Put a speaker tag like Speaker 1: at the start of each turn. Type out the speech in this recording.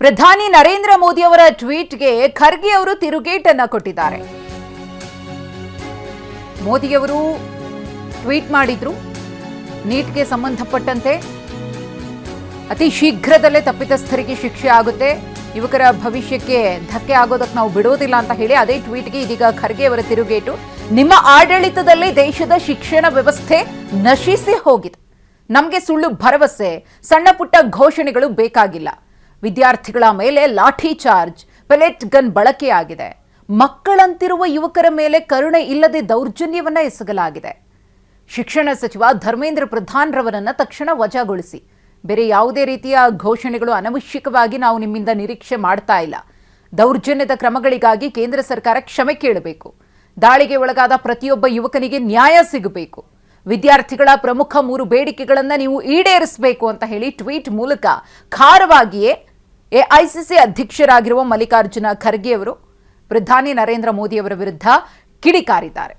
Speaker 1: ಪ್ರಧಾನಿ ನರೇಂದ್ರ ಮೋದಿ ಅವರ ಟ್ವೀಟ್ಗೆ ಖರ್ಗೆ ಅವರು ತಿರುಗೇಟನ್ನ ಕೊಟ್ಟಿದ್ದಾರೆ. ಮೋದಿಯವರು ಟ್ವೀಟ್ ಮಾಡಿದ್ರು, ನೀಟ್ಗೆ ಸಂಬಂಧಪಟ್ಟಂತೆ ಅತಿ ಶೀಘ್ರದಲ್ಲೇ ತಪ್ಪಿತಸ್ಥರಿಗೆ ಶಿಕ್ಷೆ ಆಗುತ್ತೆ, ಯುವಕರ ಭವಿಷ್ಯಕ್ಕೆ ಧಕ್ಕೆ ಆಗೋದಕ್ಕೆ ನಾವು ಬಿಡೋದಿಲ್ಲ ಅಂತ ಹೇಳಿ ಅದೇ ಟ್ವೀಟ್ಗೆ ಇದೀಗ ಖರ್ಗೆ ಅವರ ತಿರುಗೇಟು. ನಿಮ್ಮ ಆಡಳಿತದಲ್ಲಿ ದೇಶದ ಶಿಕ್ಷಣ ವ್ಯವಸ್ಥೆ ನಶಿಸಿ ಹೋಗಿದೆ. ನಮಗೆ ಸುಳ್ಳು ಭರವಸೆ, ಸಣ್ಣ ಪುಟ್ಟ ಘೋಷಣೆಗಳು ಬೇಕಾಗಿಲ್ಲ. ವಿದ್ಯಾರ್ಥಿಗಳ ಮೇಲೆ ಲಾಠಿ ಚಾರ್ಜ್, ಪೆಲೆಟ್ ಗನ್ ಬಳಕೆಯಾಗಿದೆ. ಮಕ್ಕಳಂತಿರುವ ಯುವಕರ ಮೇಲೆ ಕರುಣೆ ಇಲ್ಲದೆ ದೌರ್ಜನ್ಯವನ್ನ ಎಸಗಲಾಗಿದೆ. ಶಿಕ್ಷಣ ಸಚಿವ ಧರ್ಮೇಂದ್ರ ಪ್ರಧಾನ್ ರವರನ್ನ ತಕ್ಷಣ ವಜಾಗೊಳಿಸಿ. ಬೇರೆ ಯಾವುದೇ ರೀತಿಯ ಘೋಷಣೆಗಳು ಅನವಶ್ಯಕವಾಗಿ ನಾವು ನಿಮ್ಮಿಂದ ನಿರೀಕ್ಷೆ ಮಾಡ್ತಾ ಇಲ್ಲ. ದೌರ್ಜನ್ಯದ ಕ್ರಮಗಳಿಗಾಗಿ ಕೇಂದ್ರ ಸರ್ಕಾರ ಕ್ಷಮೆ ಕೇಳಬೇಕು. ದಾಳಿಗೆ ಒಳಗಾದ ಪ್ರತಿಯೊಬ್ಬ ಯುವಕನಿಗೆ ನ್ಯಾಯ ಸಿಗಬೇಕು. ವಿದ್ಯಾರ್ಥಿಗಳ ಪ್ರಮುಖ 3 ಬೇಡಿಕೆಗಳನ್ನು ನೀವು ಈಡೇರಿಸಬೇಕು ಅಂತ ಹೇಳಿ ಟ್ವೀಟ್ ಮೂಲಕ ಖಾರವಾಗಿಯೇ ಎಐಸಿಸಿ ಅಧ್ಯಕ್ಷರಾಗಿರುವ ಮಲ್ಲಿಕಾರ್ಜುನ ಖರ್ಗೆ ಅವರು ಪ್ರಧಾನಿ ನರೇಂದ್ರ ಮೋದಿ ಅವರ ವಿರುದ್ಧ ಕಿಡಿಕಾರಿದ್ದಾರೆ.